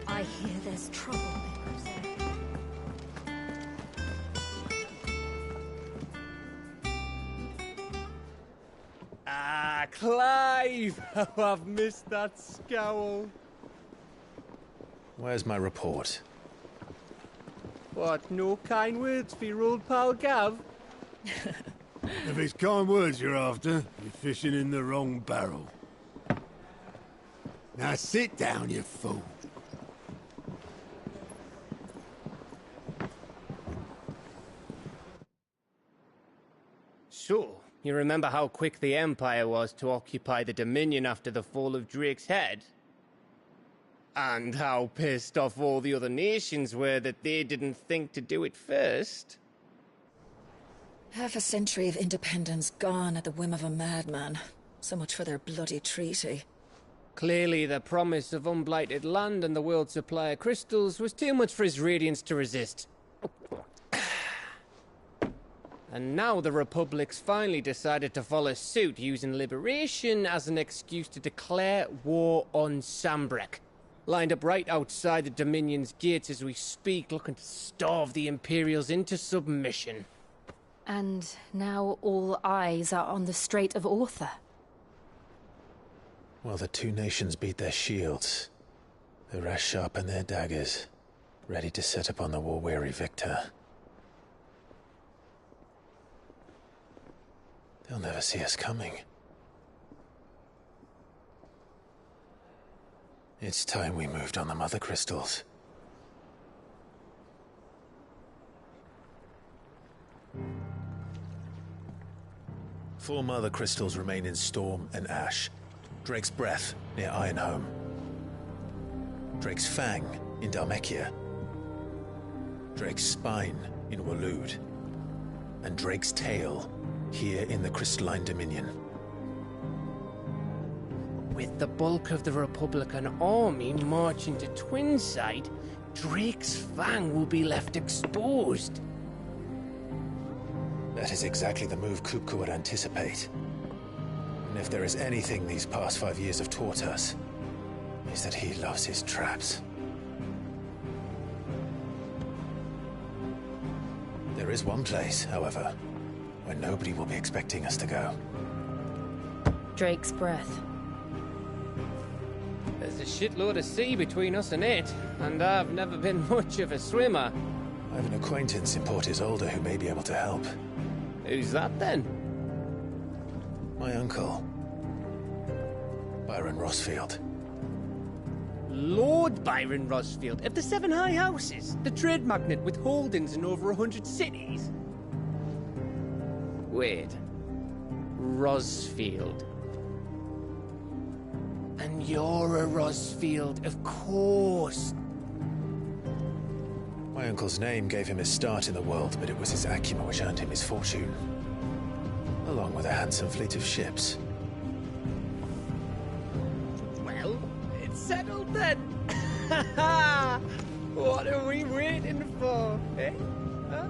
I hear there's troublemakers there. Ah, Clive! How I've missed that scowl. Where's my report? What, no kind words for your old pal Gav? If it's kind words you're after, you're fishing in the wrong barrel. Now sit down, you fool. So, you remember how quick the Empire was to occupy the Dominion after the fall of Drake's head? And how pissed off all the other nations were that they didn't think to do it first? Half a century of independence gone at the whim of a madman. So much for their bloody treaty. Clearly, the promise of unblighted land and the world's supply of crystals was too much for his radiance to resist. And now the Republic's finally decided to follow suit, using liberation as an excuse to declare war on Sambrek. Lined up right outside the Dominion's gates as we speak, looking to starve the Imperials into submission. And now all eyes are on the Strait of Author. Well, the two nations beat their shields. The rest sharpen their daggers, ready to set upon the war-weary victor. They'll never see us coming. It's time we moved on the Mother Crystals. Four Mother Crystals remain in Storm and Ash. Drake's Breath, near Ironhome. Drake's Fang, in Dhalmekia. Drake's Spine, in Waloed. And Drake's Tail, here in the Crystalline Dominion. With the bulk of the Republican army marching to Twinside, Drake's Fang will be left exposed. That is exactly the move Kupka would anticipate. And if there is anything these past 5 years have taught us, is that he loves his traps. There is one place, however, where nobody will be expecting us to go. Drake's Breath. There's a shitload of sea between us and it, and I've never been much of a swimmer. I have an acquaintance in Port Isolde who may be able to help. Who's that then? My uncle, Byron Rossfield. Lord Byron Rossfield of the Seven High Houses, the trade magnate with holdings in over 100 cities. Wait, Rossfield. And you're a Rossfield, of course. My uncle's name gave him his start in the world, but it was his acumen which earned him his fortune. Along with a handsome fleet of ships. Well, it's settled then. What are we waiting for, eh? Huh?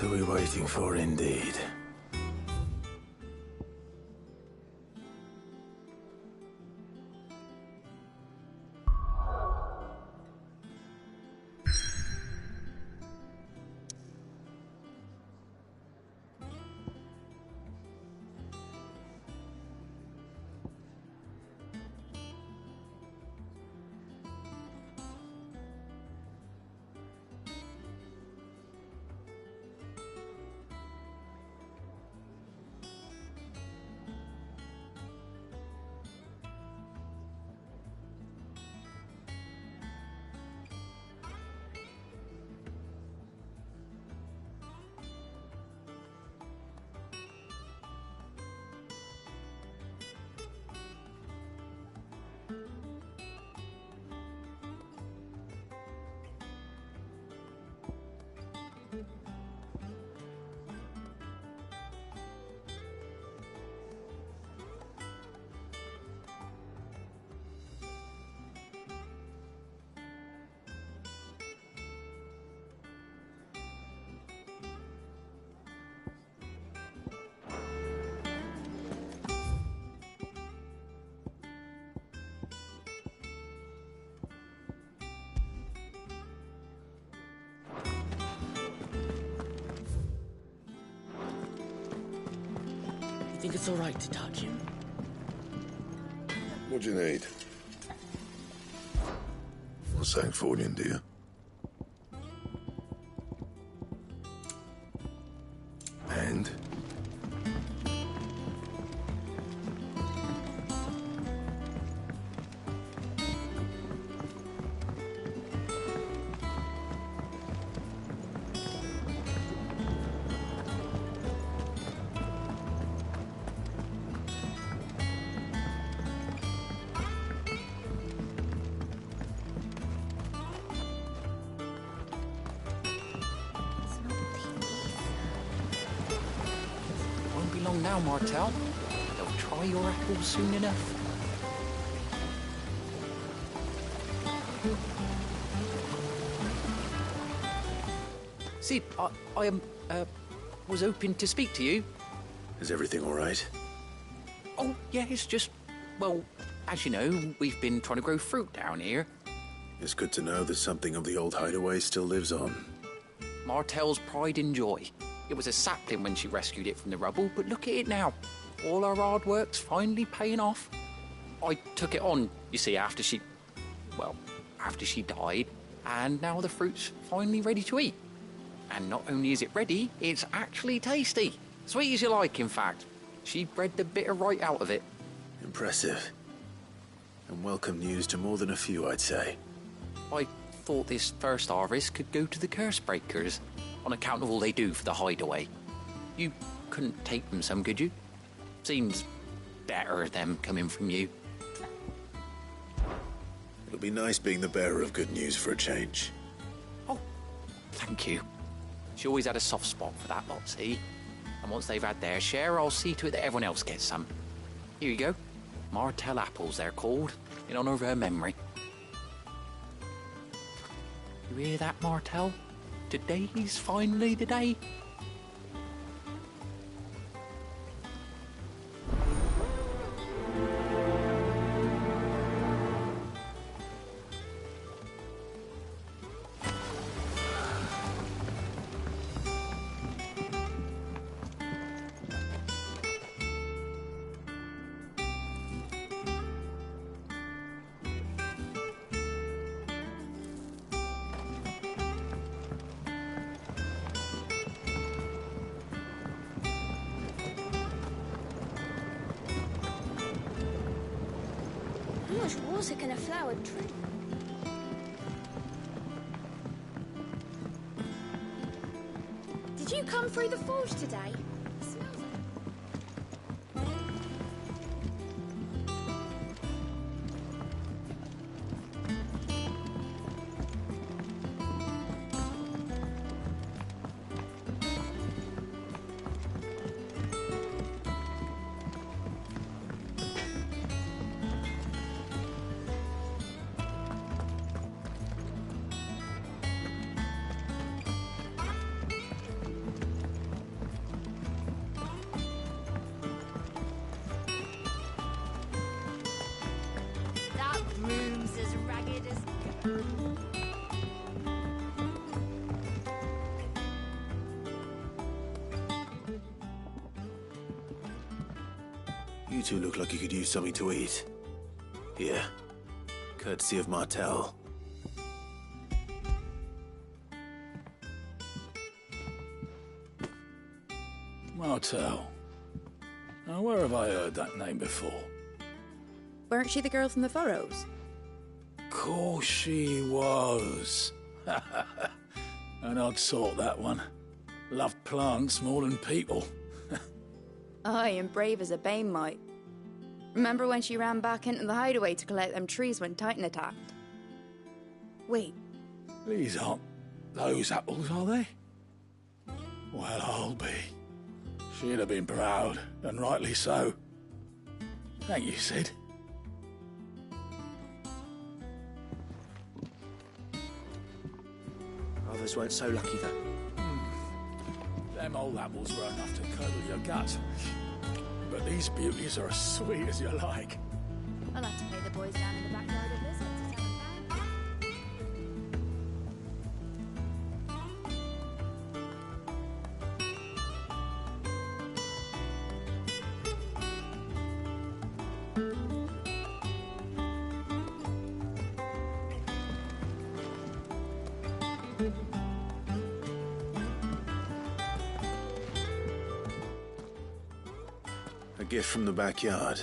What are we waiting for, indeed? Think it's all right to touch him? What do you need? Well, Sancfordian, do you? And? Won't be long now, Martel. They'll try your apples soon enough. See, I was hoping to speak to you. Is everything all right? Oh, yeah, it's just, well, as you know, we've been trying to grow fruit down here. It's good to know that something of the old hideaway still lives on. Martel's pride and joy. It was a sapling when she rescued it from the rubble, but look at it now. All our hard work's finally paying off. I took it on, you see, after she died, and now the fruit's finally ready to eat. And not only is it ready, it's actually tasty. Sweet as you like, in fact. She bred the bitter right out of it. Impressive. And welcome news to more than a few, I'd say. I thought this first harvest could go to the curse breakers, on account of all they do for the hideaway. You couldn't take them some, could you? Seems better them coming from you. It'll be nice being the bearer of good news for a change. Oh, thank you. She always had a soft spot for that lot, see? And once they've had their share, I'll see to it that everyone else gets some. Here you go. Martel apples, they're called, in honour of her memory. You hear that, Martel? Today's finally the day. How much water can a flower drink? Did you come through the forge today? It smells like... You two look like you could use something to eat. Here. Courtesy of Martel. Martel. Now, where have I heard that name before? Weren't she the girl from the Furrows? Course she was. An odd sort, that one. Loved plants more than people. Aye, and brave as a bane might. Remember when she ran back into the hideaway to collect them trees when Titan attacked? Wait, These aren't those apples, are they? Well, I'll be. She'd have been proud, and rightly so. Thank you, Sid. Others weren't so lucky, though. Them old apples were enough to curdle your gut. But these beauties are as sweet as you like. I'll have to pay the boys down in the backyard a visit to tell them thanks. A gift from the backyard.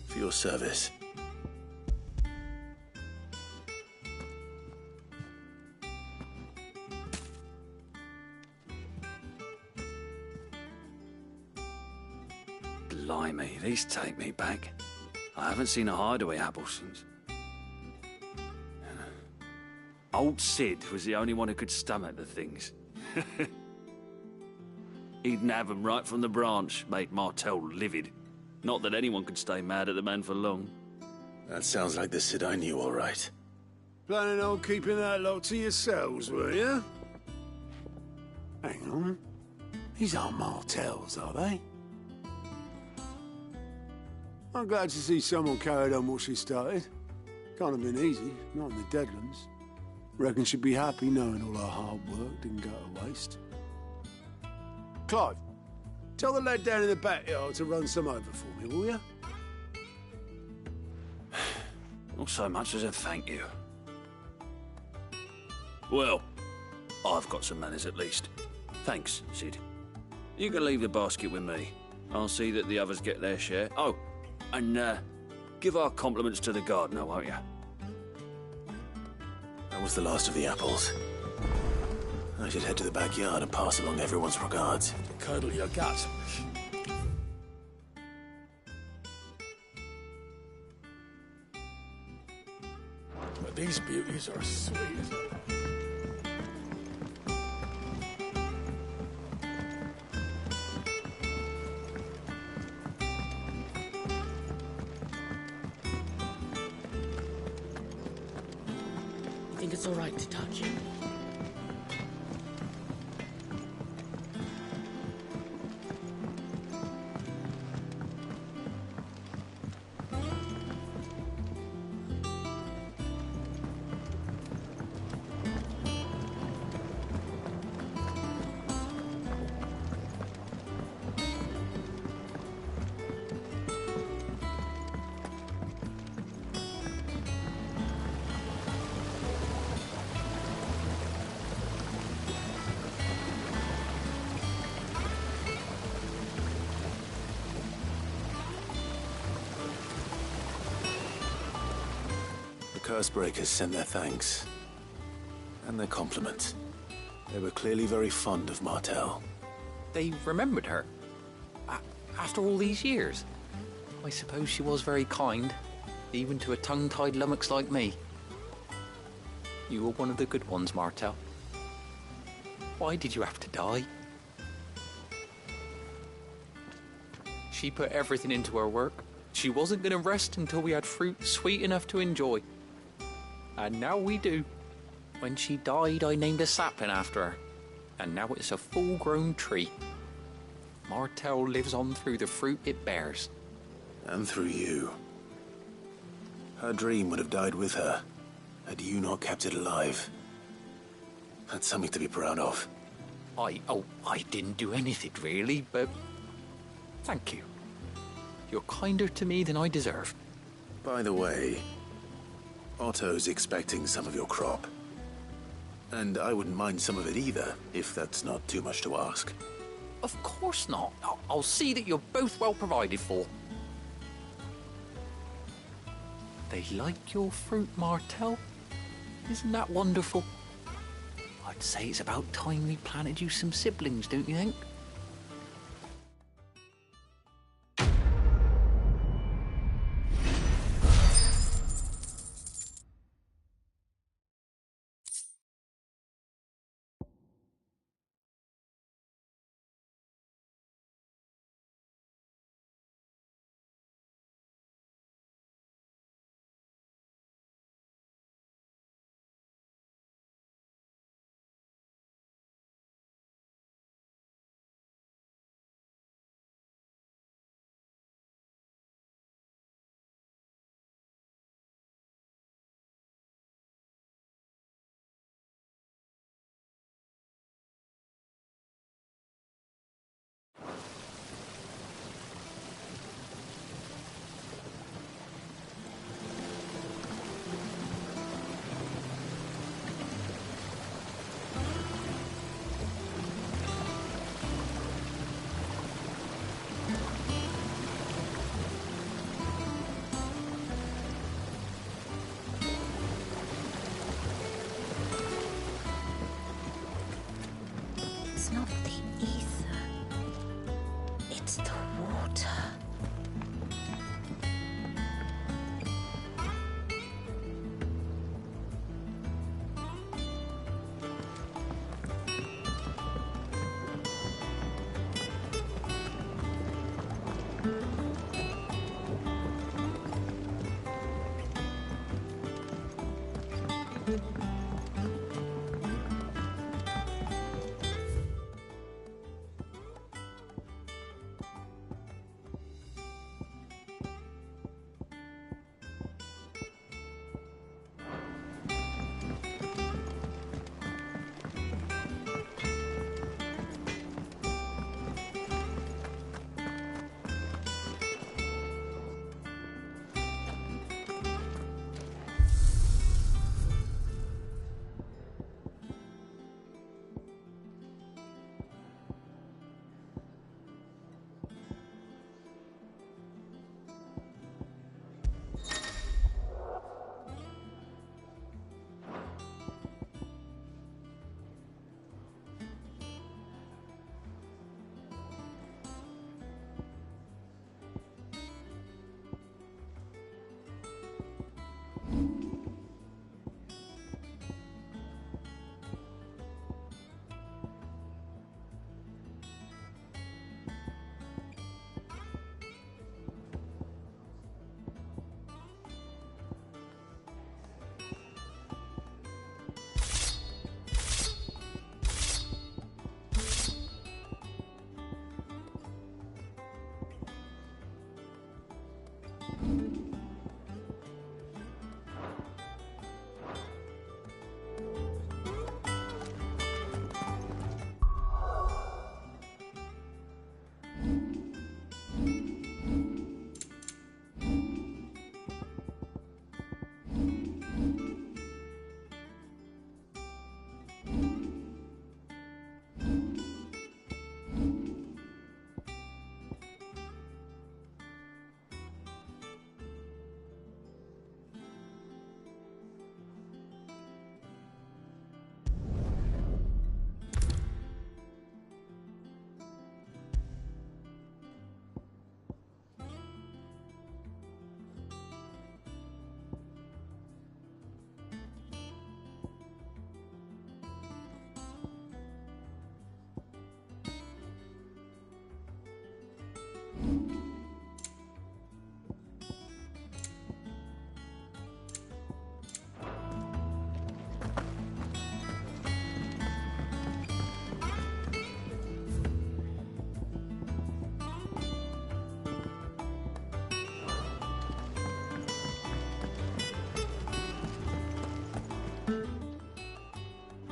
For your service. Blimey, these take me back. I haven't seen a hideaway apple since. Old Sid was the only one who could stomach the things. He'd nab 'em right from the branch, made Martel livid. Not that anyone could stay mad at the man for long. That sounds like the Sid I knew, all right. Planning on keeping that lot to yourselves, were you? Hang on. These aren't Martels, are they? I'm glad to see someone carried on what she started. Can't have been easy, not in the Deadlands. Reckon she'd be happy knowing all her hard work didn't go to waste. Clive, tell the lad down in the backyard to run some over for me, will you? Not so much as a thank you. Well, I've got some manners at least. Thanks, Sid. You can leave the basket with me. I'll see that the others get their share. Oh, and give our compliments to the gardener, won't you? That was the last of the apples. I should head to the backyard and pass along everyone's regards. Curdle your gut. But these beauties are as sweet as... You think it's all right to touch him? Cursebreakers sent their thanks. And their compliments. They were clearly very fond of Martel. They remembered her. After all these years. I suppose she was very kind, even to a tongue-tied lummox like me. You were one of the good ones, Martel. Why did you have to die? She put everything into her work. She wasn't going to rest until we had fruit sweet enough to enjoy. And now we do. When she died, I named a sapling after her. And now it's a full-grown tree. Martel lives on through the fruit it bears. And through you. Her dream would have died with her, Had you not kept it alive, that's something to be proud of. I didn't do anything really, but thank you. You're kinder to me than I deserve. By the way, Otto's expecting some of your crop. And I wouldn't mind some of it either, if that's not too much to ask. Of course not. I'll see that you're both well provided for. They like your fruit, Martel. Isn't that wonderful? I'd say it's about time we planted you some siblings, don't you think? It's not the ether. It's the water.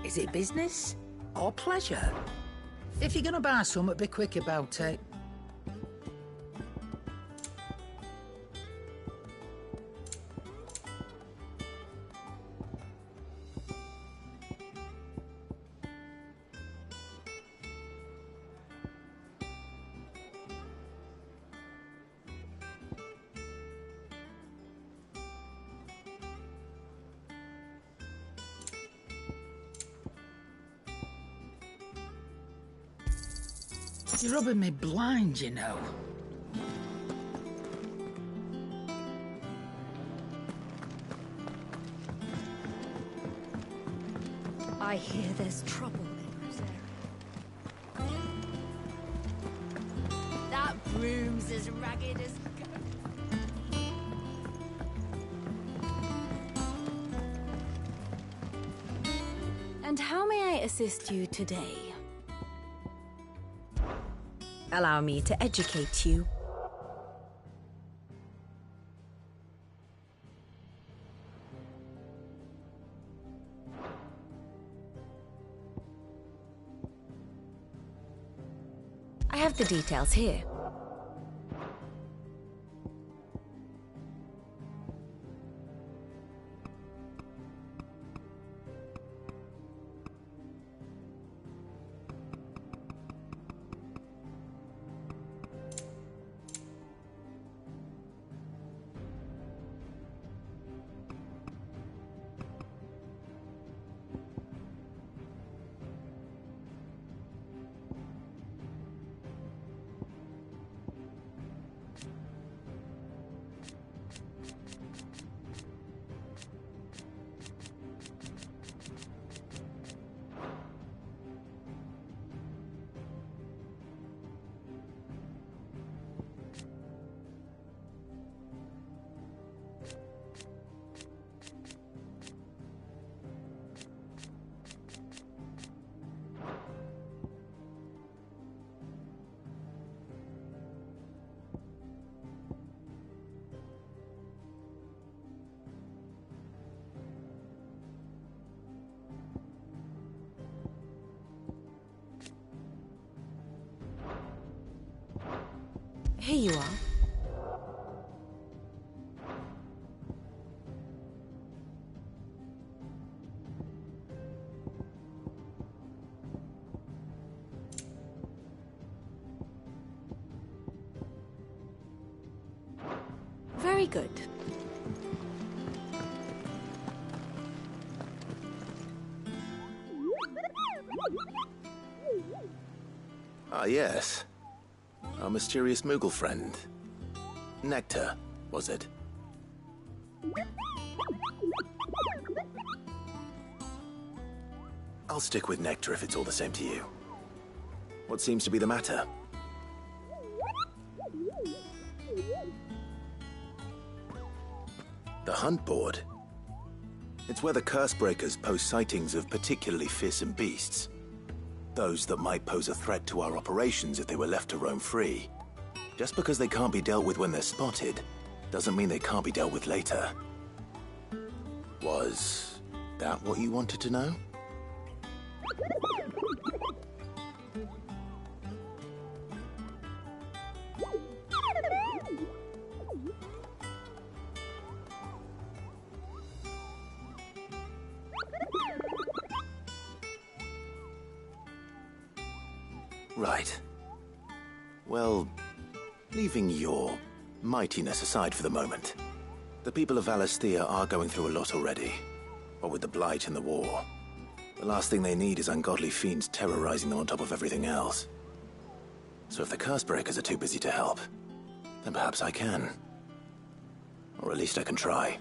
Is it business or pleasure? If you're gonna buy something, be quick about it. You're rubbing me blind, you know. I hear there's trouble in Rosaria. That broom's as ragged as... And how may I assist you today? Allow me to educate you. I have the details here. Here you are. Very good. Ah, yes. Our mysterious Moogle friend. Nectar, was it? I'll stick with Nectar if it's all the same to you. What seems to be the matter? The hunt board. It's where the Cursebreakers post sightings of particularly fearsome beasts. Those that might pose a threat to our operations if they were left to roam free. Just because they can't be dealt with when they're spotted, doesn't mean they can't be dealt with later. Was that what you wanted to know? Right. Well, leaving your mightiness aside for the moment, the people of Valisthea are going through a lot already. What with the Blight and the war, the last thing they need is ungodly fiends terrorizing them on top of everything else. So if the Cursebreakers are too busy to help, then perhaps I can. Or at least I can try.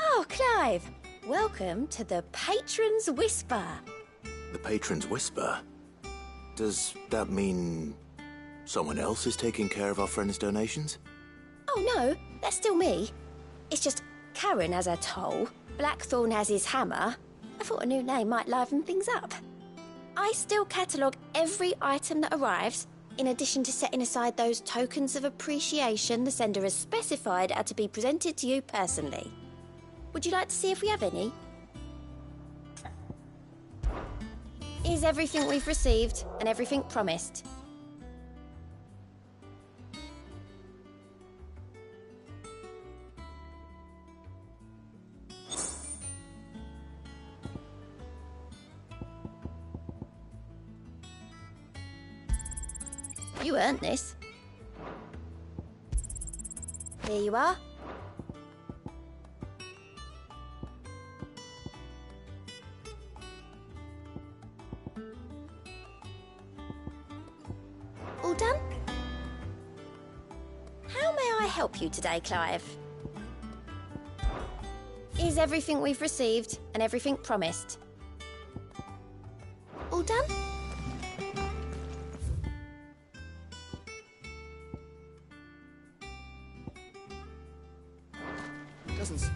Oh, Clive! Welcome to the Patron's Whisper. The Patron's Whisper? Does that mean someone else is taking care of our friend's donations? Oh no, that's still me. It's just Karen has her toll, Blackthorn has his hammer. I thought a new name might liven things up. I still catalogue every item that arrives, in addition to setting aside those tokens of appreciation the sender has specified are to be presented to you personally. Would you like to see if we have any? Is everything we've received and everything promised? You earned this. Here you are. All done? How may I help you today, Clive? Is everything we've received and everything promised? All done? Doesn't...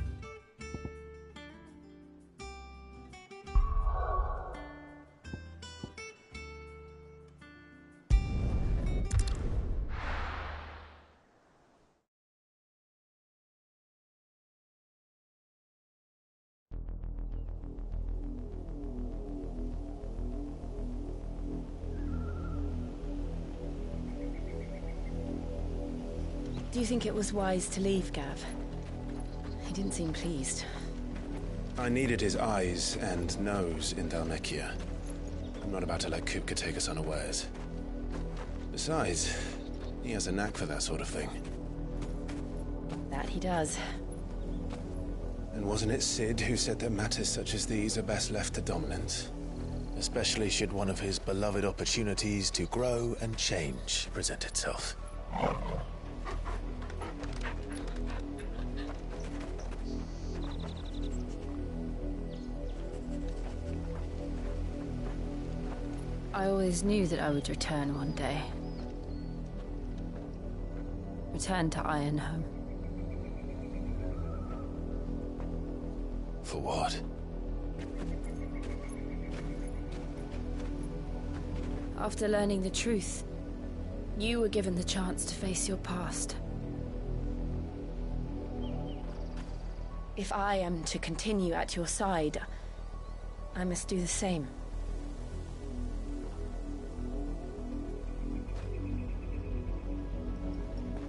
Do you think it was wise to leave, Gav? He didn't seem pleased. I needed his eyes and nose in Dhalmekia. I'm not about to let Kupka take us unawares. Besides, he has a knack for that sort of thing. That he does. And wasn't it Sid who said that matters such as these are best left to dominance? Especially should one of his beloved opportunities to grow and change present itself. I always knew that I would return one day. Return to Ironhome. For what? After learning the truth, you were given the chance to face your past. If I am to continue at your side, I must do the same.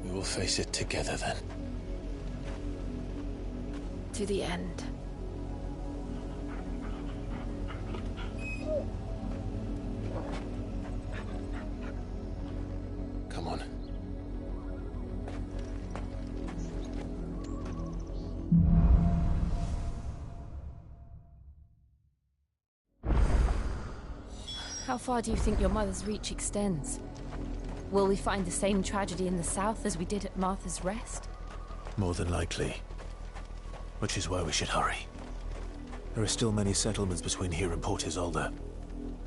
We will face it together then. To the end. Come on. How far do you think your mother's reach extends? Will we find the same tragedy in the south as we did at Martha's Rest? More than likely. Which is why we should hurry. There are still many settlements between here and Port Isolde.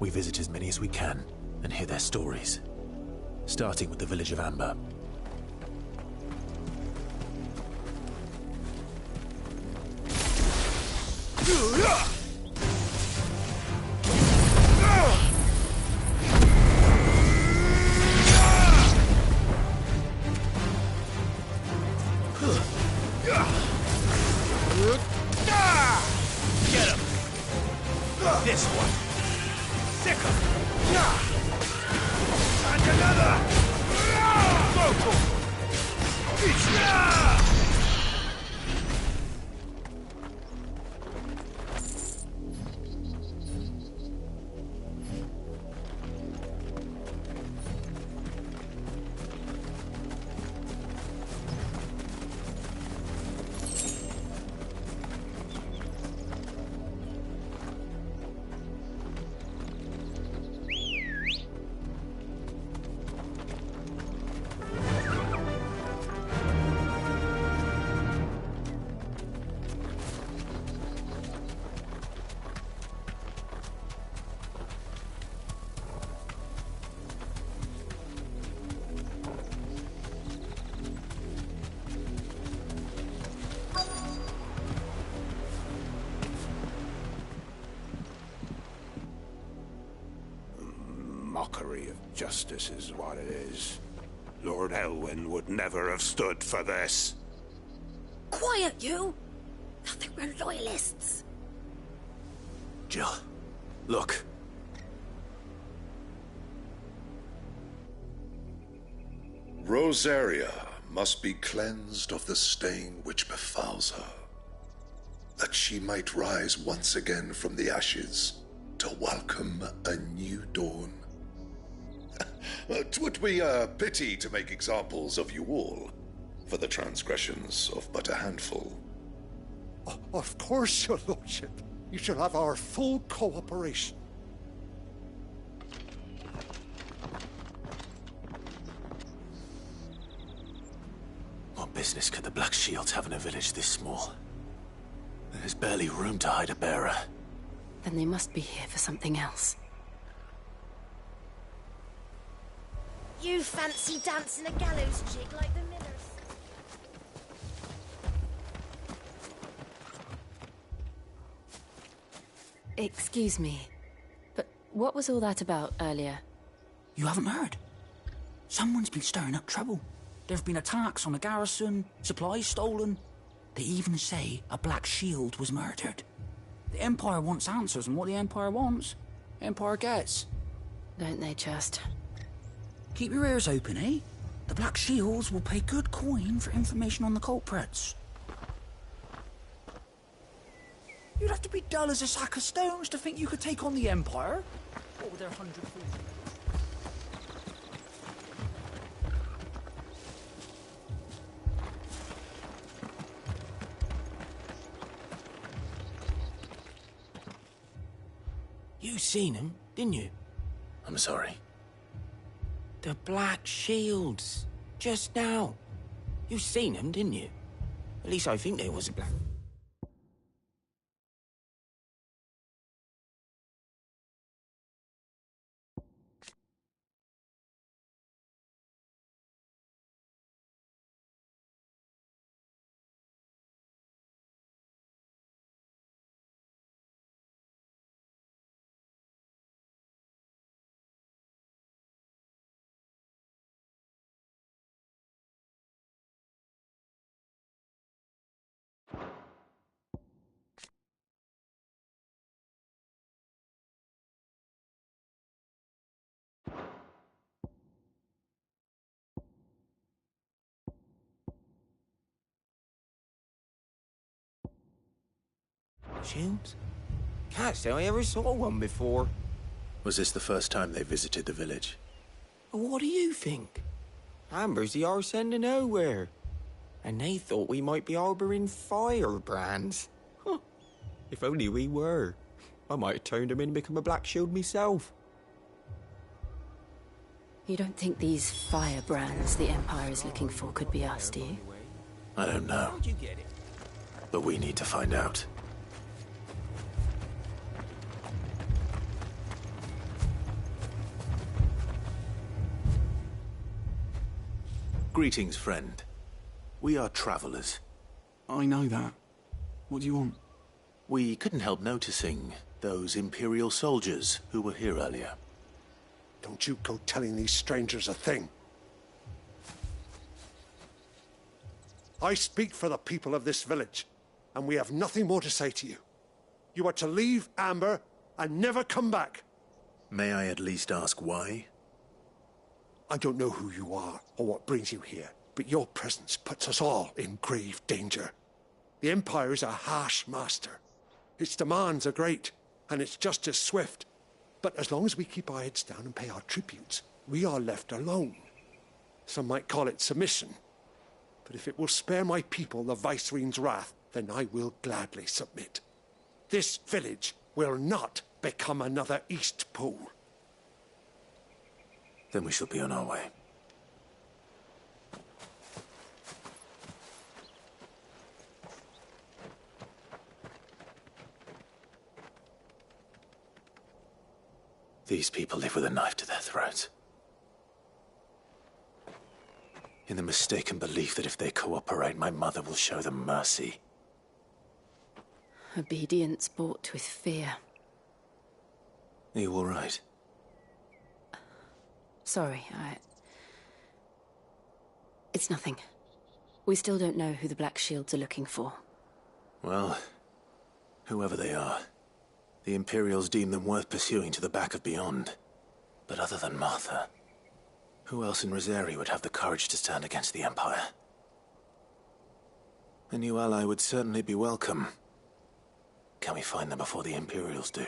We visit as many as we can and hear their stories. Starting with the village of Amber. Get him! This one! Sick him! And another! Vocal! Justice is what it is. Lord Elwyn would never have stood for this. Quiet, you! I think we're loyalists. Jill, look. Rosaria must be cleansed of the stain which befouls her, that she might rise once again from the ashes to welcome a new dawn. 'Twould be a pity to make examples of you all for the transgressions of but a handful. Of course, your lordship. You shall have our full cooperation. What business could the Black Shields have in a village this small? There's barely room to hide a bearer. Then they must be here for something else. You fancy dancing a gallows jig like the Millers? Excuse me, but what was all that about earlier? You haven't heard? Someone's been stirring up trouble. There have been attacks on the garrison, supplies stolen. They even say a Black Shield was murdered. The Empire wants answers, and what the Empire wants, Empire gets. Don't they just? Keep your ears open, eh? The Black Shields will pay good coin for information on the culprits. You'd have to be dull as a sack of stones to think you could take on the Empire. What with their 100 fools? You seen him, didn't you? I'm sorry. The Black Shields. Just now. You seen them, didn't you? At least I think there was a black... Shields? Can't say I ever saw one before. Was this the first time they visited the village? What do you think? Amber's the arse end of nowhere. And they thought we might be harbouring firebrands. Huh. If only we were. I might have turned them in and become a Black Shield myself. You don't think these firebrands the Empire is looking for could be us, do you? I don't know. But we need to find out. Greetings, friend. We are travelers. I know that. What do you want? We couldn't help noticing those Imperial soldiers who were here earlier. Don't you go telling these strangers a thing. I speak for the people of this village, and we have nothing more to say to you. You are to leave Amber and never come back. May I at least ask why? I don't know who you are or what brings you here, but your presence puts us all in grave danger. The Empire is a harsh master. Its demands are great, and its justice swift. But as long as we keep our heads down and pay our tributes, we are left alone. Some might call it submission. But if it will spare my people the Viceroy's wrath, then I will gladly submit. This village will not become another East Pool. Then we shall be on our way. These people live with a knife to their throats. In the mistaken belief that if they cooperate, my mother will show them mercy. Obedience bought with fear. Are you all right? Sorry, It's nothing. We still don't know who the Black Shields are looking for. Well, whoever they are, the Imperials deem them worth pursuing to the back of beyond. But other than Martha, who else in Rosari would have the courage to stand against the Empire? A new ally would certainly be welcome. Can we find them before the Imperials do?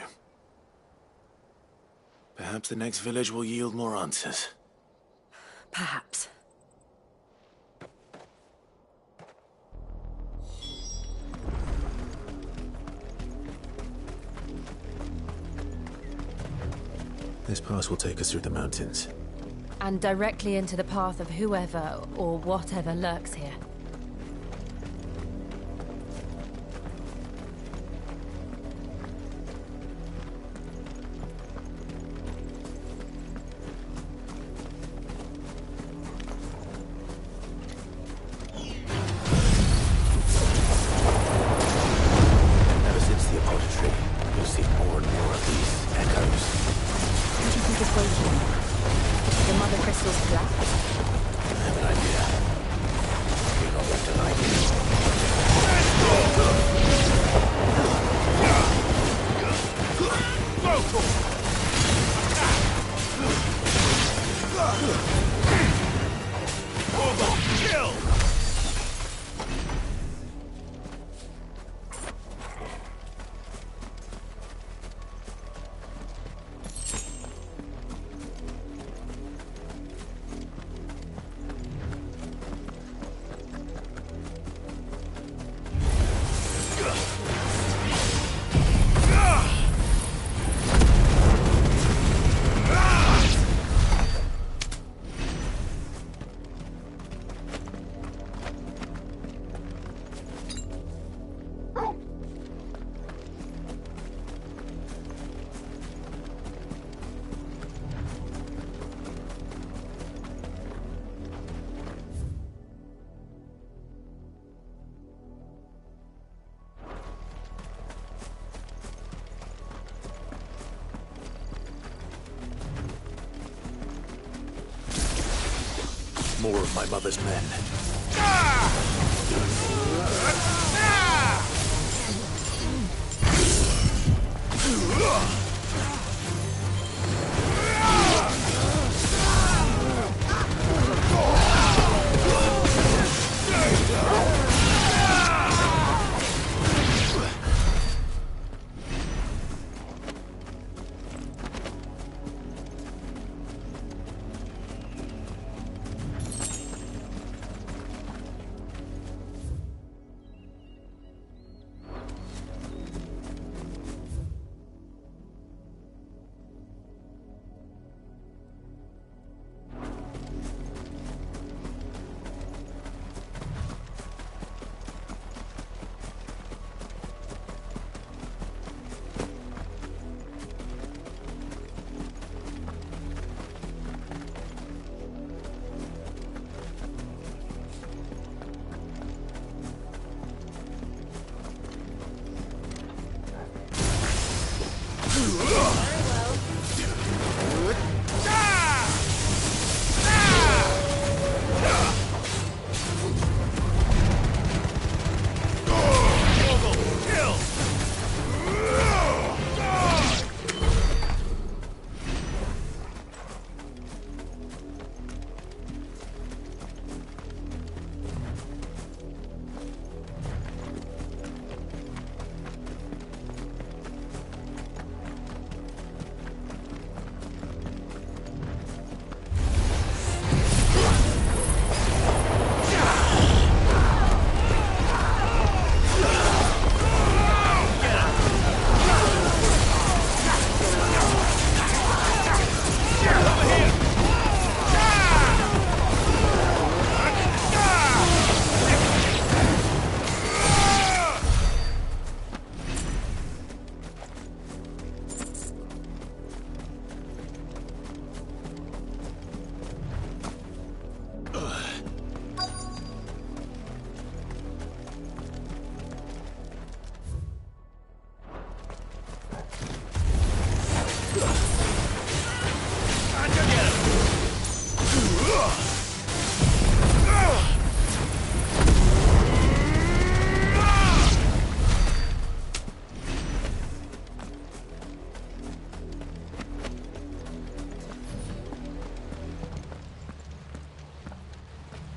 Perhaps the next village will yield more answers. Perhaps. This pass will take us through the mountains. And directly into the path of whoever or whatever lurks here. Ever since the apothecary, you'll see more and more of these echoes. What do you think is waiting? The Mother Crystal's collapse? I have an idea. You're not going to like Kill! more of my mother's men.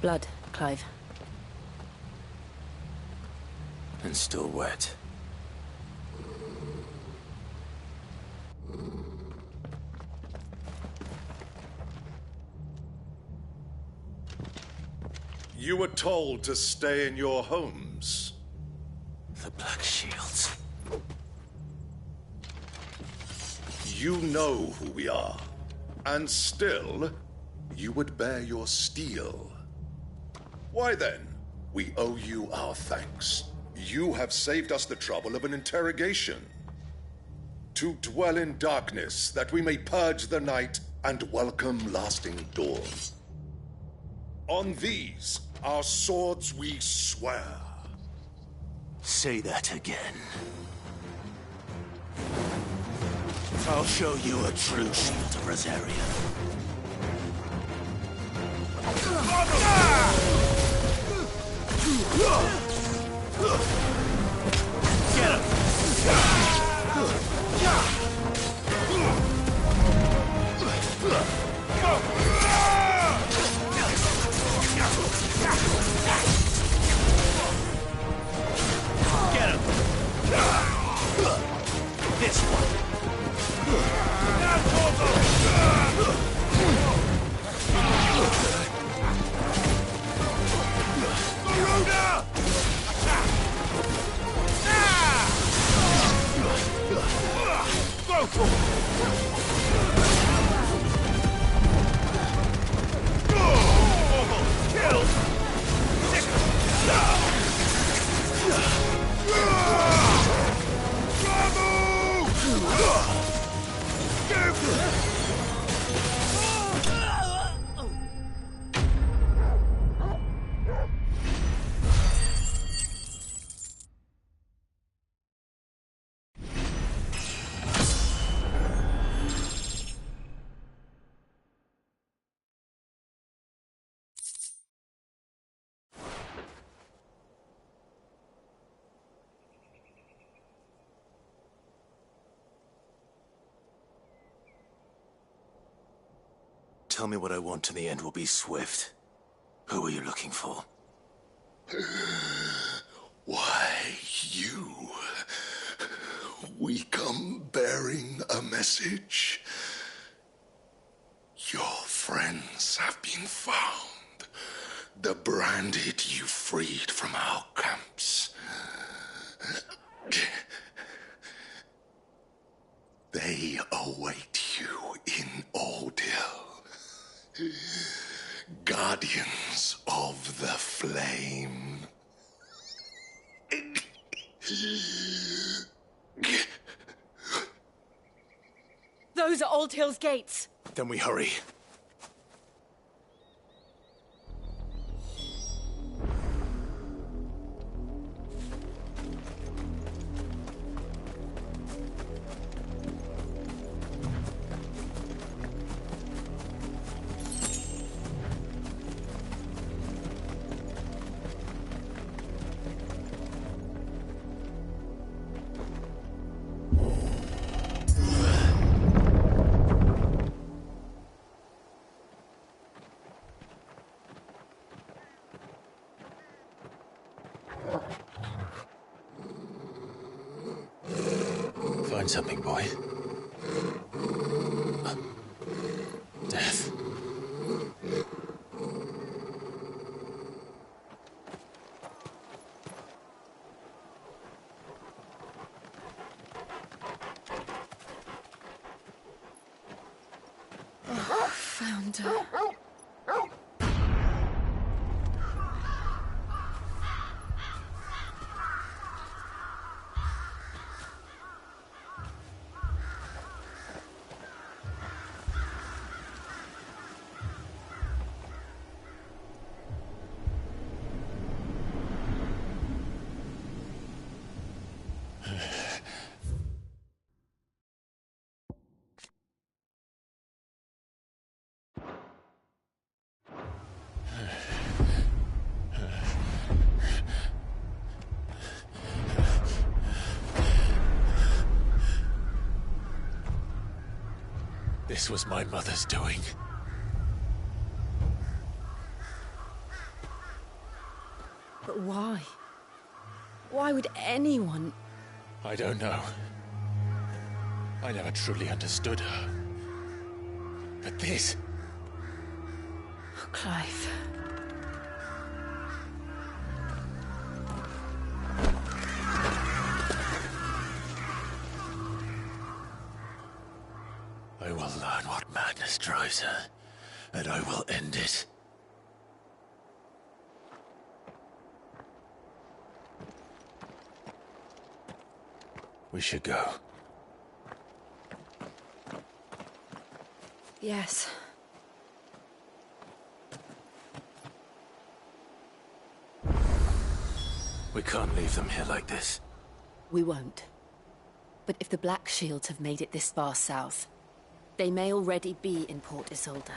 Blood, Clive. And still wet. You were told to stay in your homes. The Black Shields. You know who we are. And still, you would bear your steel. Why then, we owe you our thanks. You have saved us the trouble of an interrogation. To dwell in darkness, that we may purge the night and welcome lasting dawn. On these, our swords we swear. Say that again. I'll show you a true shield of Rosaria. Get him! Get him! This one! Tell me what I want and the end will be swift. Who are you looking for? Why, you. We come bearing a message. Your friends have been found. The branded you freed from our camps. They await you in Ordeal. Guardians of the Flame. Those are Old Hill's gates. Then we hurry. Find something, boy. Death. Oh, found her. This was my mother's doing. Why? Why would anyone... I don't know. I never truly understood her. But this... Oh, Clive. I will learn what madness drives her, and I will end it. We should go. Yes. We can't leave them here like this. We won't. But if the Black Shields have made it this far south, they may already be in Port Isolde.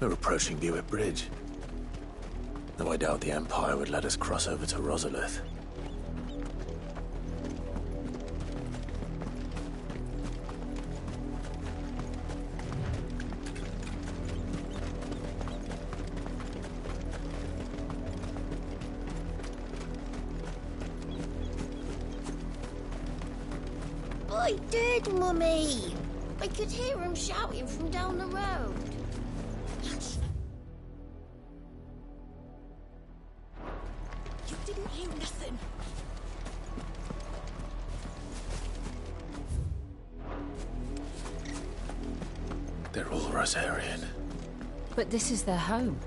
We're approaching Buick Bridge. Though I doubt the Empire would let us cross over to Rosalith. I did, Mummy! I could hear him shouting from down the road. You didn't hear nothing. They're all Rosarian. But this is their home.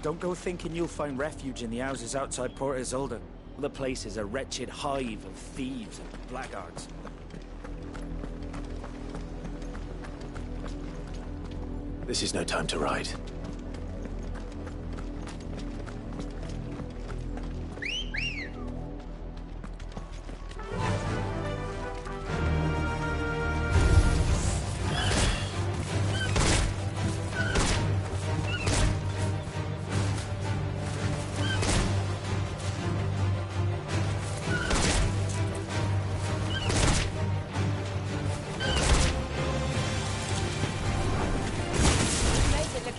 Don't go thinking you'll find refuge in the houses outside Port Isolde. The place is a wretched hive of thieves and blackguards. This is no time to ride.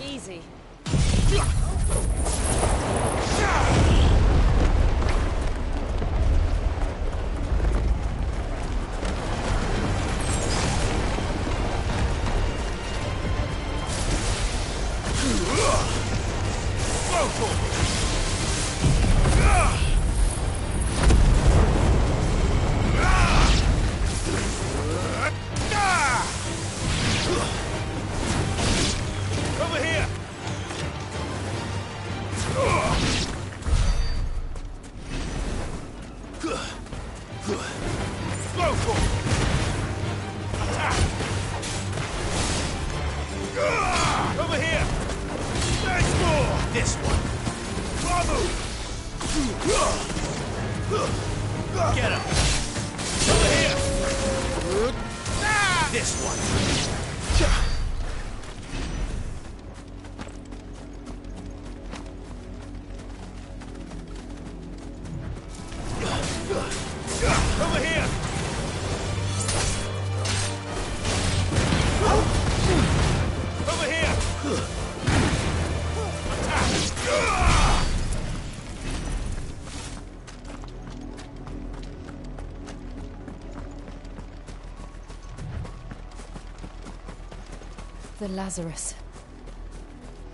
Easy. Over here! There's more! This one! Bravo! Get him! Over here! This one! Over here! Over here! Attack! The Lazarus.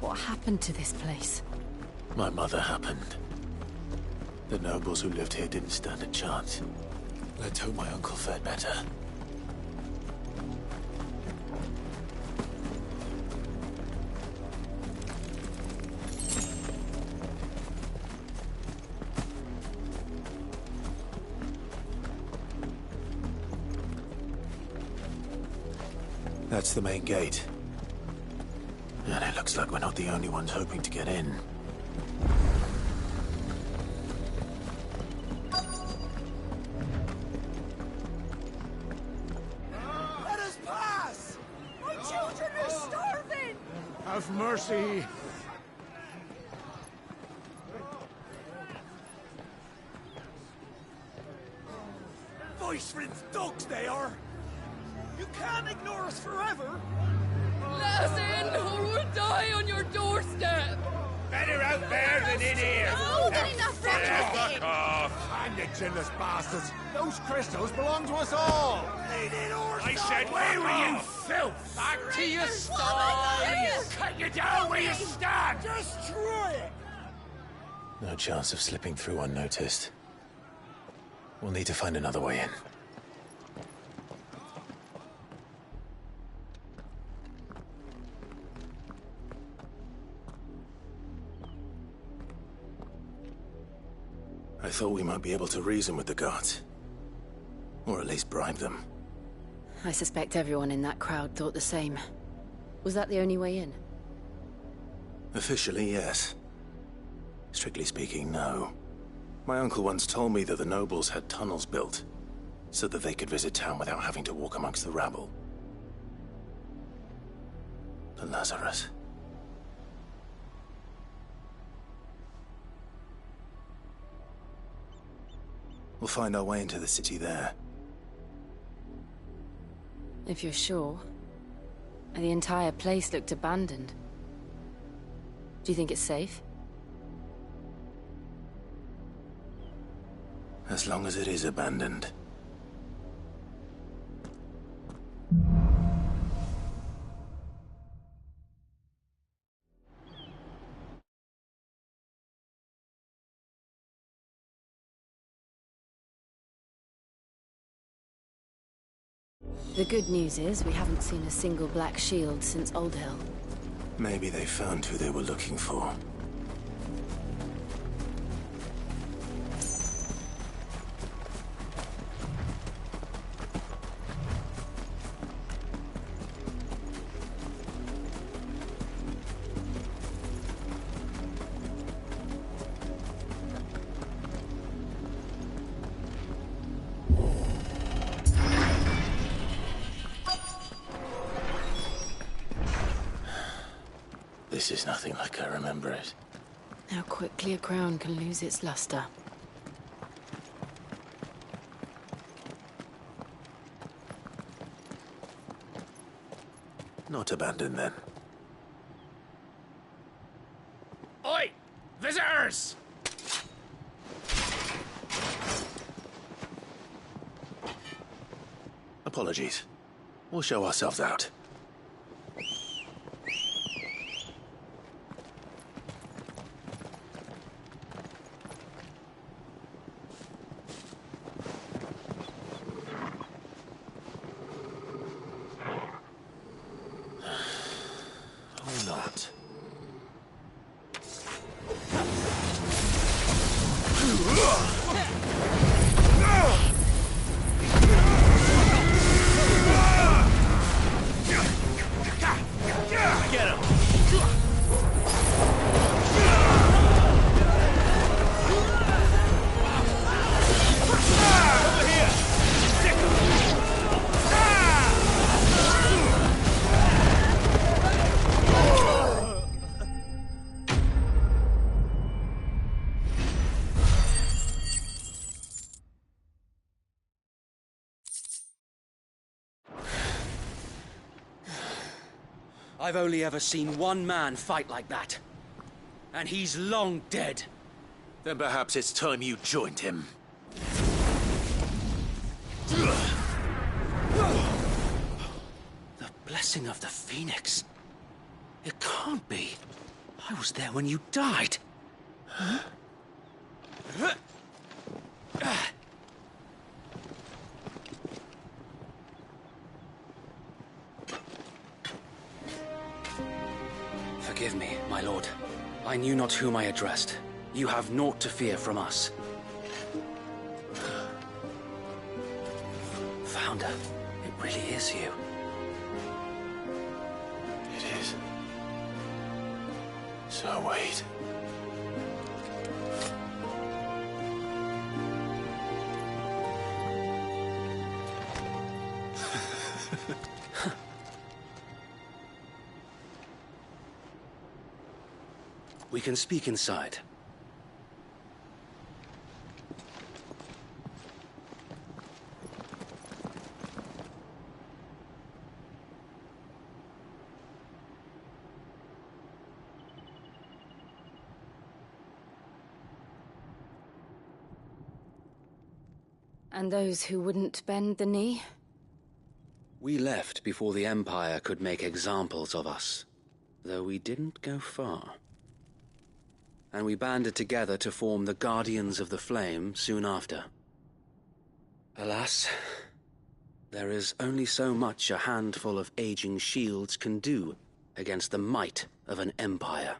What happened to this place? My mother happened. The nobles who lived here didn't stand a chance. Let's hope my uncle fared better. That's the main gate. And it looks like we're not the only ones hoping to get in. Let us pass! My children are starving! Have mercy. Voice-rinsed dogs they are! You can't ignore us forever! Let us in, or we'll die on your doorstep! Better out there than in here! More than enough for Fuck off! And you chinless bastards! Those crystals belong to us all! I said, where were you, filth? Back to your sties! Cut you down where you stand! Destroy it! No chance of slipping through unnoticed. We'll need to find another way in. I thought we might be able to reason with the guards. Or at least bribe them. I suspect everyone in that crowd thought the same. Was that the only way in? Officially, yes. Strictly speaking, no. My uncle once told me that the nobles had tunnels built, so that they could visit town without having to walk amongst the rabble. The Lazarus. We'll find our way into the city there. If you're sure. The entire place looked abandoned. Do you think it's safe? As long as it is abandoned. The good news is we haven't seen a single black shield since Old Hill. Maybe they found who they were looking for. This is nothing like I remember it. How quickly a crown can lose its luster. Not abandoned, then. Oi! Visitors! Apologies. We'll show ourselves out. Or not. Get him! Over here! Stick I've only ever seen one man fight like that. And he's long dead. Then perhaps it's time you joined him. The blessed Blessing of the Phoenix. It can't be. I was there when you died. Huh? Forgive me, my lord. I knew not whom I addressed. You have naught to fear from us. Founder, it really is you. It is. So wait. We can speak inside. And those who wouldn't bend the knee? We left before the Empire could make examples of us, though we didn't go far. And we banded together to form the Guardians of the Flame soon after. Alas, there is only so much a handful of aging shields can do against the might of an empire.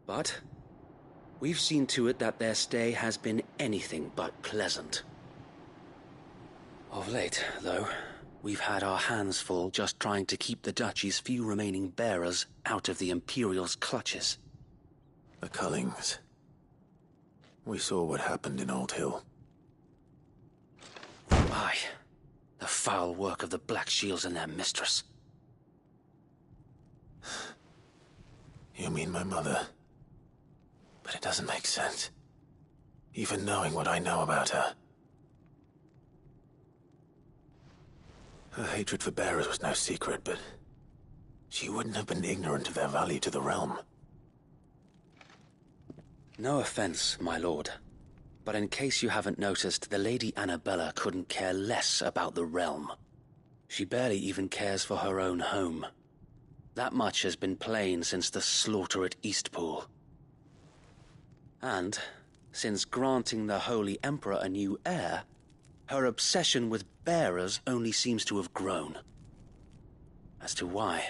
But we've seen to it that their stay has been anything but pleasant. Of late, though, we've had our hands full just trying to keep the Duchy's few remaining bearers out of the Imperial's clutches. The Cullings. We saw what happened in Old Hill. Aye, the foul work of the Black Shields and their mistress. You mean my mother? But it doesn't make sense. Even knowing what I know about her. Her hatred for bearers was no secret, but she wouldn't have been ignorant of their value to the realm. No offense, my lord, but in case you haven't noticed, the Lady Annabella couldn't care less about the realm. She barely even cares for her own home. That much has been plain since the slaughter at Eastpool. And, since granting the Holy Emperor a new heir, her obsession with bearers only seems to have grown. As to why,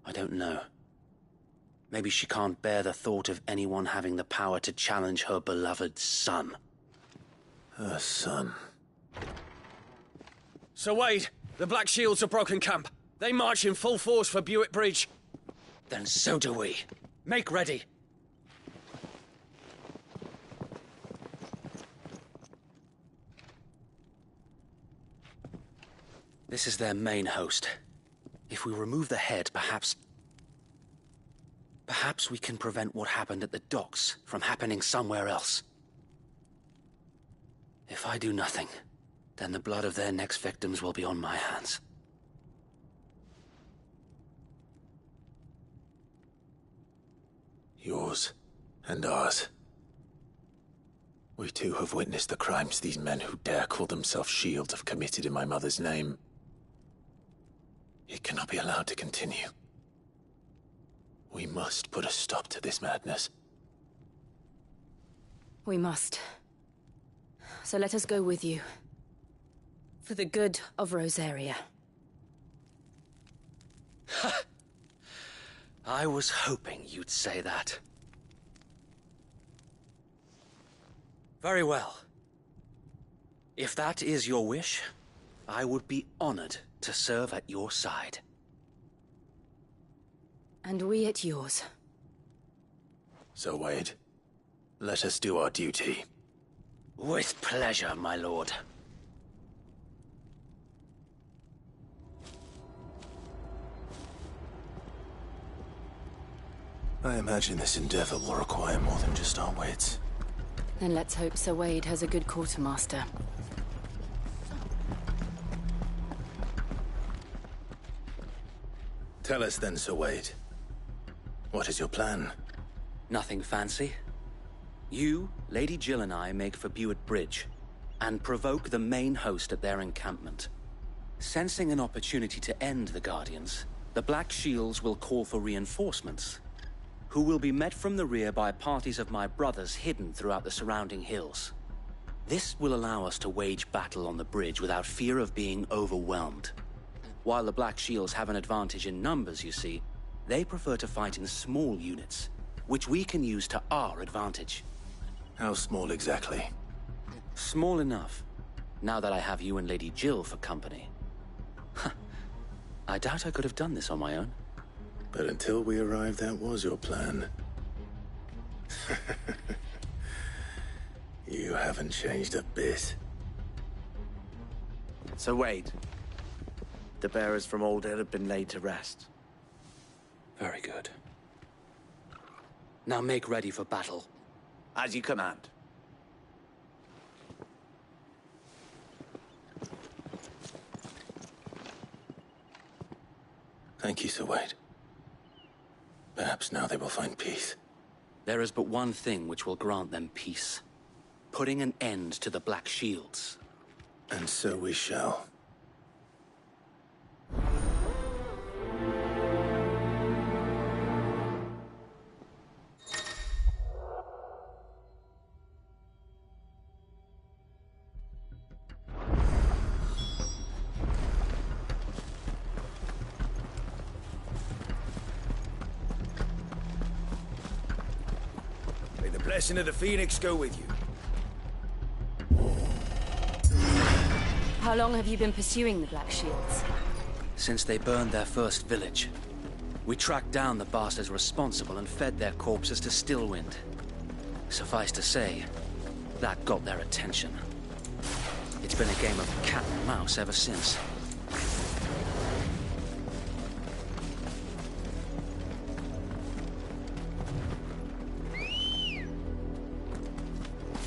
I don't know. Maybe she can't bear the thought of anyone having the power to challenge her beloved son. Her son. Sir Wade, the Black Shields have broken camp. They march in full force for Buick Bridge. Then so do we. Make ready. This is their main host. If we remove the head, perhaps we can prevent what happened at the docks from happening somewhere else. If I do nothing, then the blood of their next victims will be on my hands. Yours and ours. We too have witnessed the crimes these men who dare call themselves shields have committed in my mother's name. It cannot be allowed to continue. We must put a stop to this madness. We must. So let us go with you. For the good of Rosaria. I was hoping you'd say that. Very well. If that is your wish, I would be honored to serve at your side. And we at yours. So, Wade, let us do our duty. With pleasure, my lord. I imagine this endeavor will require more than just our wits. Then let's hope Sir Wade has a good quartermaster. Tell us then, Sir Wade. What is your plan? Nothing fancy. You, Lady Jill and I make for Buick Bridge, and provoke the main host at their encampment. Sensing an opportunity to end the Guardians, the Black Shields will call for reinforcements, who will be met from the rear by parties of my brothers hidden throughout the surrounding hills. This will allow us to wage battle on the bridge without fear of being overwhelmed. While the Black Shields have an advantage in numbers, you see, they prefer to fight in small units, which we can use to our advantage. How small exactly? Small enough, now that I have you and Lady Jill for company. I doubt I could have done this on my own. But until we arrived, that was your plan. You haven't changed a bit. So Wade, the bearers from Old Hill have been laid to rest. Very good. Now make ready for battle. As you command. Thank you, Sir Wade. Perhaps now they will find peace. There is but one thing which will grant them peace. Putting an end to the Black Shields. And so we shall. May the blessing of the Phoenix go with you. How long have you been pursuing the Black Shields? Since they burned their first village. We tracked down the bastards responsible and fed their corpses to Stillwind. Suffice to say, that got their attention. It's been a game of cat and mouse ever since.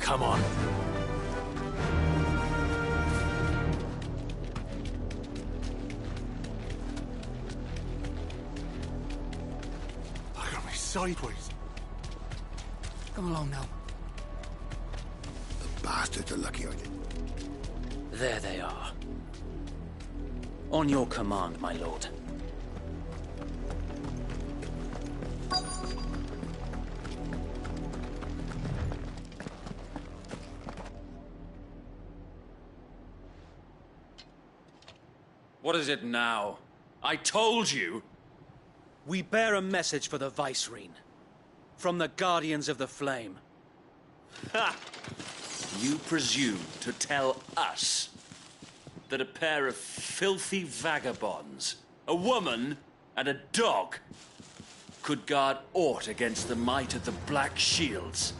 Come on. Look at me sideways. Come along now. The bastards are lucky I did. There they are. On your command, my lord. What is it now? I told you! We bear a message for the Vicereine. From the Guardians of the Flame. Ha! You presume to tell us that a pair of filthy vagabonds, a woman and a dog, could guard aught against the might of the Black Shields?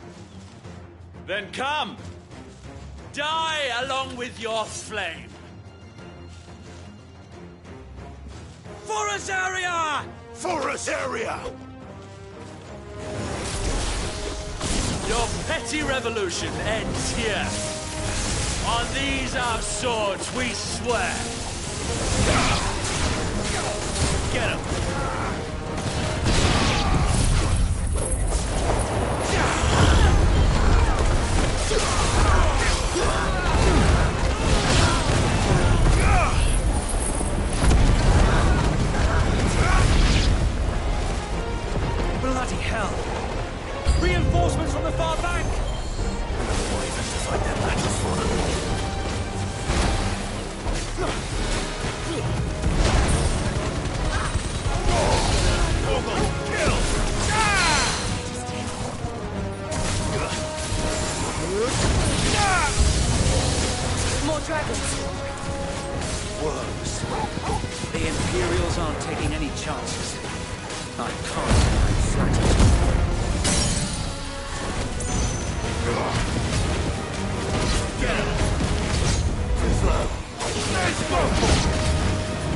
Then come! Die along with your flame! For Azaria! For Azaria! Your petty revolution ends here. On these our swords we swear. Get him! Bloody hell! Reinforcements from the far bank! Fight their battles for them. More dragons. Worms. The Imperials aren't taking any chances. I can't deny certain. Get him! Too slow. Let's go!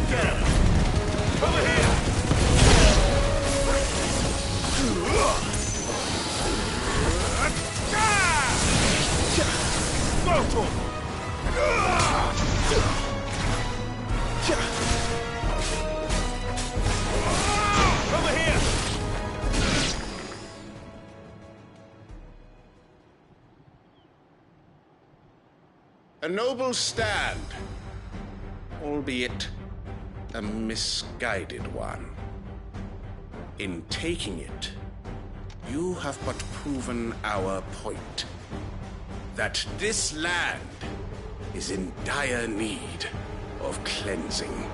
Get him! Over here! Go for him! Over here! A noble stand. albeit a misguided one. In taking it, you have but proven our point. That this land is in dire need of cleansing.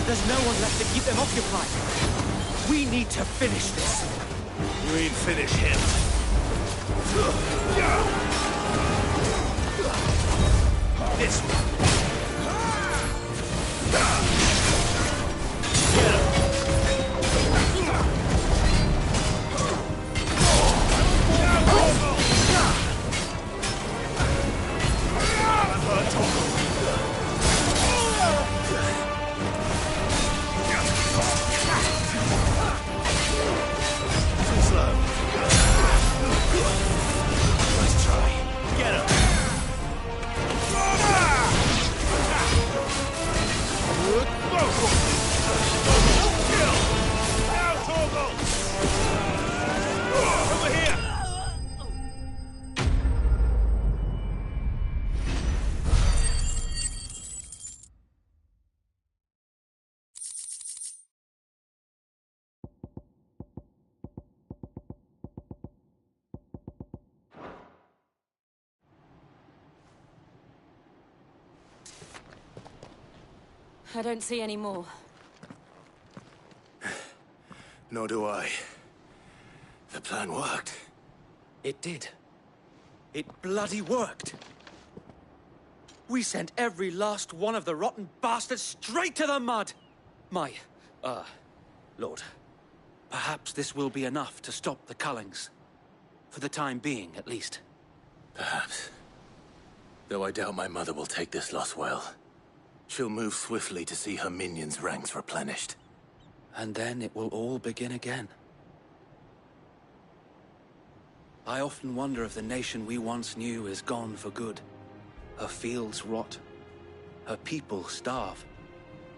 There's no one left to keep them occupied. We need to finish this. You ain't finish him. This one. I don't see any more. Nor do I. The plan worked. It did. It bloody worked. We sent every last one of the rotten bastards straight to the mud! Lord, perhaps this will be enough to stop the Cullings. For the time being, at least. Perhaps. Though I doubt my mother will take this loss well. She'll move swiftly to see her minions' ranks replenished. And then it will all begin again. I often wonder if the nation we once knew is gone for good. Her fields rot. Her people starve.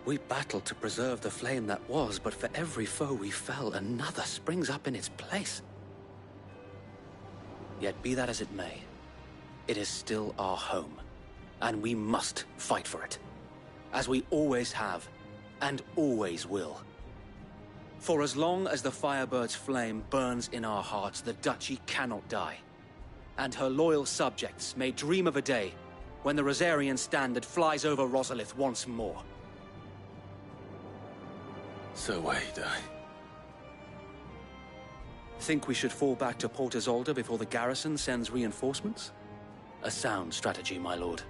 We battled to preserve the flame that was, but for every foe we fell, another springs up in its place. Yet be that as it may, it is still our home, and we must fight for it. As we always have, and always will. For as long as the Firebird's flame burns in our hearts, the Duchy cannot die. And her loyal subjects may dream of a day when the Rosarian standard flies over Rosalith once more. So wait, Think we should fall back to Port Isolde before the garrison sends reinforcements? A sound strategy, my lord.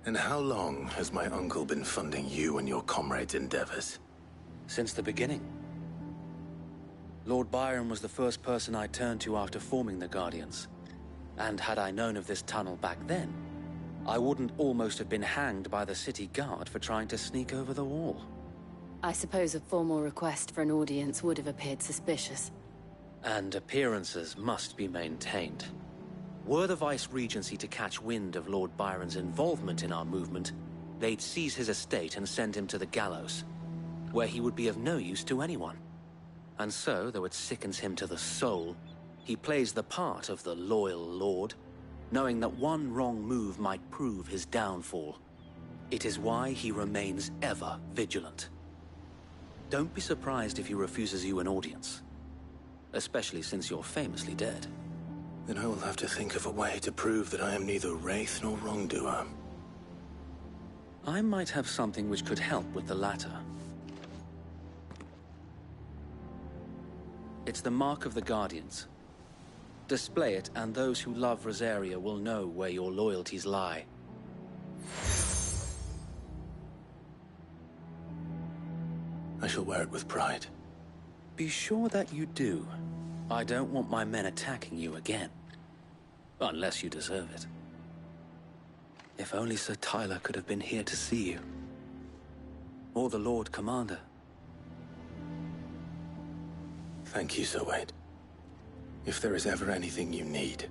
And how long has my uncle been funding you and your comrades' endeavors? Since the beginning. Lord Byron was the first person I turned to after forming the Guardians. And had I known of this tunnel back then, I wouldn't almost have been hanged by the city guard for trying to sneak over the wall. I suppose a formal request for an audience would have appeared suspicious. And appearances must be maintained. Were the Vice-Regency to catch wind of Lord Byron's involvement in our movement, they'd seize his estate and send him to the gallows, where he would be of no use to anyone. And so, though it sickens him to the soul, he plays the part of the loyal lord, knowing that one wrong move might prove his downfall. It is why he remains ever vigilant. Don't be surprised if he refuses you an audience, especially since you're famously dead. Then I will have to think of a way to prove that I am neither wraith nor wrongdoer. I might have something which could help with the latter. It's the mark of the Guardians. Display it, and those who love Rosaria will know where your loyalties lie. I shall wear it with pride. Be sure that you do. I don't want my men attacking you again. Unless you deserve it. If only Sir Tyler could have been here to see you. Or the Lord Commander. Thank you, Sir Wade. If there is ever anything you need.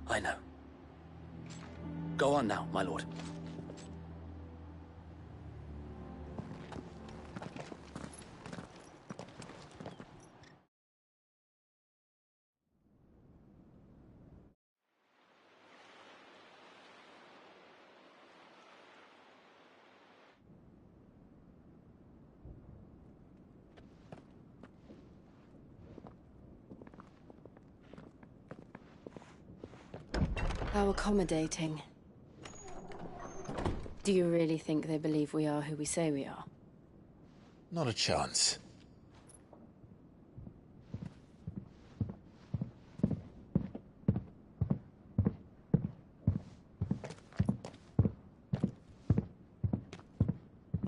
I know. Go on now, my lord. How accommodating. Do you really think they believe we are who we say we are? Not a chance.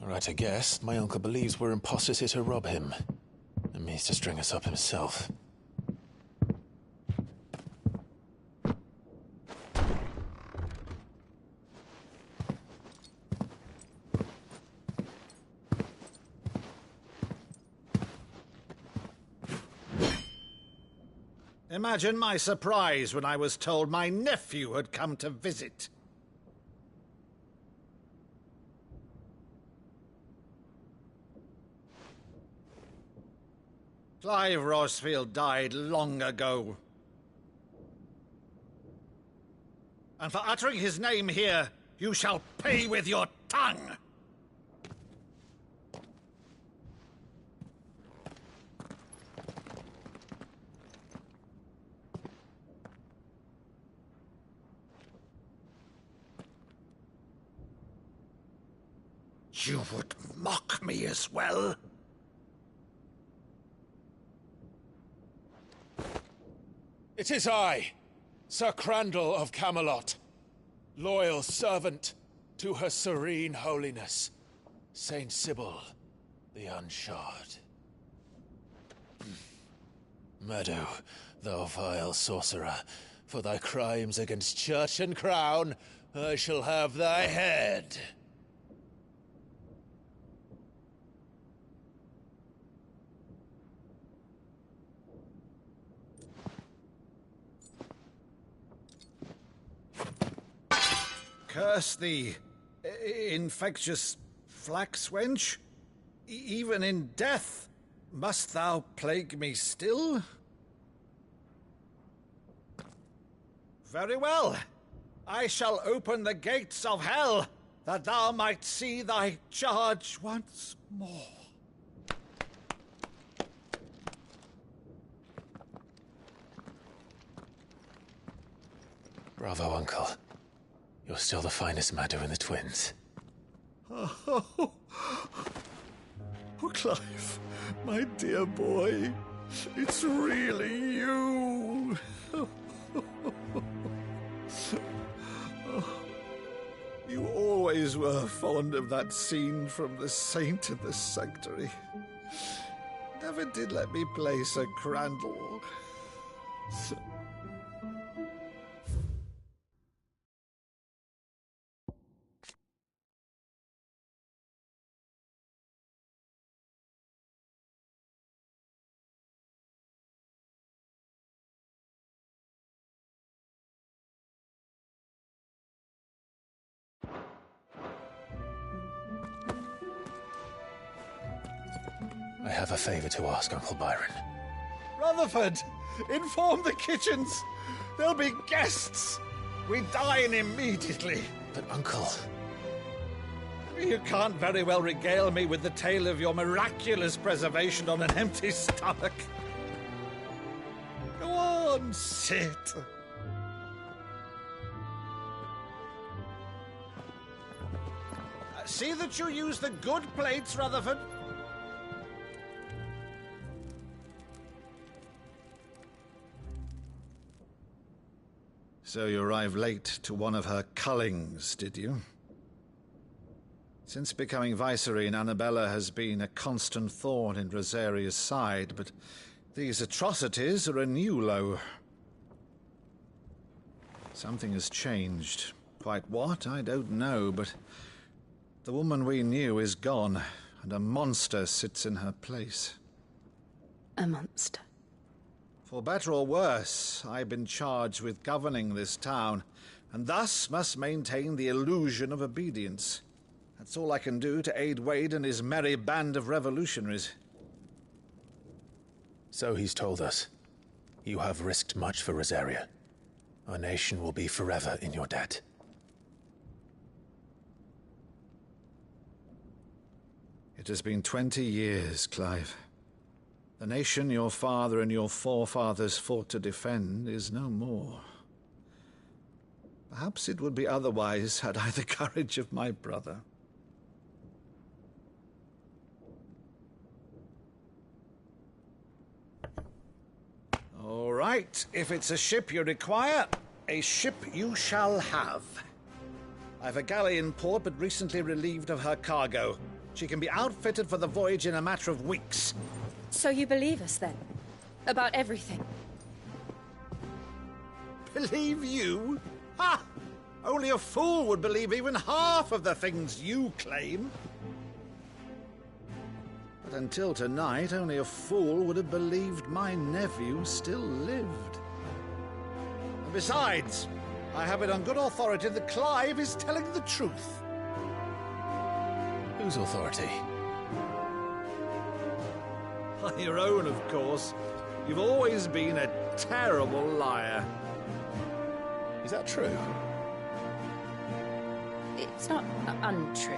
All right, I guess. My uncle believes we're imposters here to rob him. And means to string us up himself. Imagine my surprise when I was told my nephew had come to visit. Clive Rosfield died long ago. And for uttering his name here, you shall pay with your tongue! You would mock me as well? It is I, Sir Crandall of Camelot, loyal servant to Her Serene Holiness, Saint Sybil the Unshod. Meadow, thou vile sorcerer, for thy crimes against church and crown, I shall have thy head. Curse thee, infectious flax wench. Even in death, must thou plague me still? Very well. I shall open the gates of hell, that thou might see thy charge once more. Bravo, Uncle. You're still the finest Meadow in the twins. Oh, Clive, my dear boy, it's really you. You always were fond of that scene from The Saint in the Sanctuary. Never did let me play Sir Crandall. have a favor to ask, Uncle Byron. Rutherford, inform the kitchens. There'll be guests. We dine immediately. But, Uncle... You can't very well regale me with the tale of your miraculous preservation on an empty stomach. Go on, sit. See that you use the good plates, Rutherford. So you arrived late to one of her cullings, did you? Since becoming Vicereine, Annabella has been a constant thorn in Rosaria's side, but these atrocities are a new low. Something has changed. Quite what, I don't know, but the woman we knew is gone, and a monster sits in her place. A monster? For better or worse, I've been charged with governing this town, and thus must maintain the illusion of obedience. That's all I can do to aid Wade and his merry band of revolutionaries. So he's told us. You have risked much for Rosaria. Our nation will be forever in your debt. It has been 20 years, Clive. The nation your father and your forefathers fought to defend is no more. Perhaps it would be otherwise had I the courage of my brother. All right, if it's a ship you require, a ship you shall have. I've a galley in port, but recently relieved of her cargo. She can be outfitted for the voyage in a matter of weeks. So you believe us, then? About everything? Believe you? Ha! Only a fool would believe even half of the things you claim. But until tonight, only a fool would have believed my nephew still lived. And besides, I have it on good authority that Clive is telling the truth. Whose authority? Your own, of course. You've always been a terrible liar. Is that true? It's not untrue.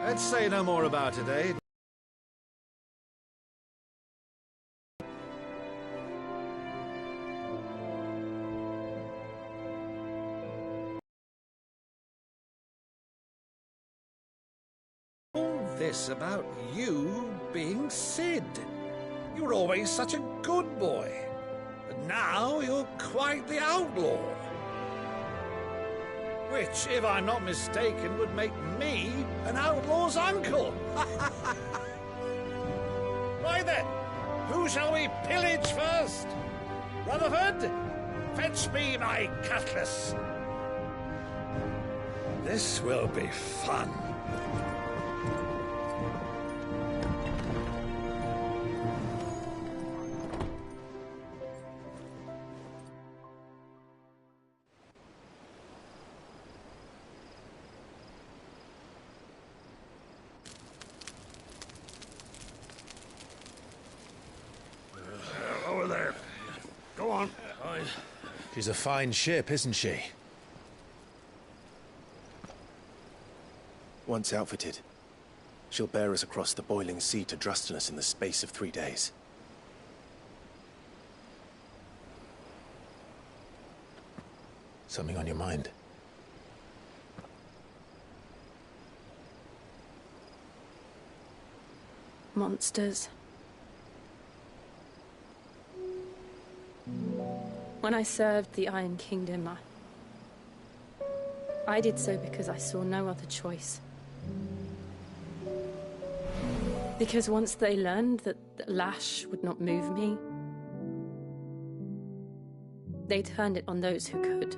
Let's say no more about it, eh? All this about you being Sid. You were always such a good boy. But now you're quite the outlaw. Which, if I'm not mistaken, would make me an outlaw's uncle. Why then, who shall we pillage first? Rutherford, fetch me my cutlass. This will be fun. Over there. Go on. She's a fine ship, isn't she? Once outfitted, she'll bear us across the boiling sea to Drustinus in the space of 3 days. Something on your mind? Monsters. When I served the Iron Kingdom, I did so because I saw no other choice. Because once they learned that the lash would not move me, they turned it on those who could.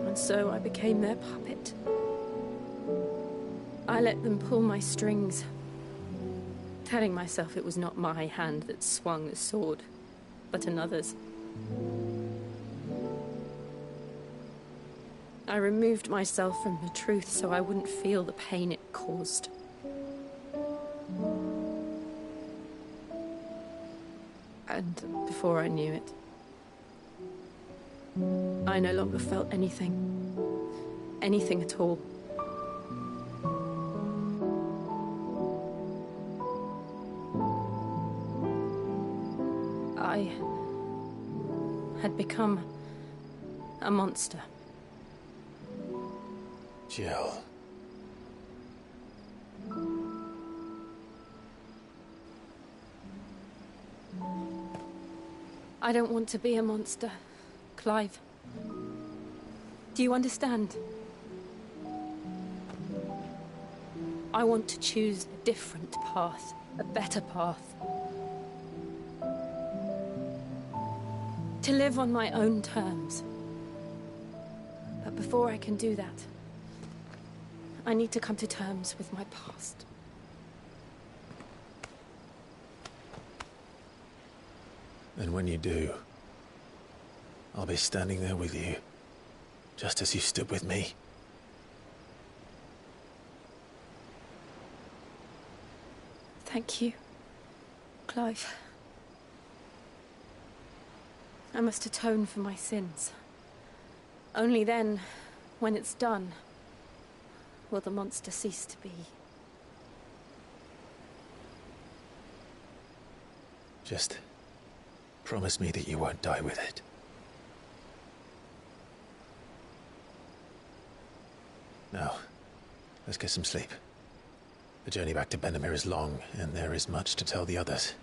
And so I became their puppet. I let them pull my strings, telling myself it was not my hand that swung the sword, but another's. I removed myself from the truth so I wouldn't feel the pain it caused. And before I knew it, I no longer felt anything. Anything at all. I had become a monster. Jill. I don't want to be a monster, Clive. Do you understand? I want to choose a different path, a better path. To live on my own terms. But before I can do that, I need to come to terms with my past. And when you do, I'll be standing there with you, just as you stood with me. Thank you, Clive. I must atone for my sins. Only then, when it's done, will the monster cease to be. Just promise me that you won't die with it. Now, let's get some sleep. The journey back to Benamir is long, and there is much to tell the others.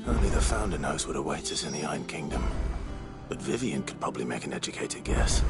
Only the Founder knows what awaits us in the Iron Kingdom. But Vivian could probably make an educated guess.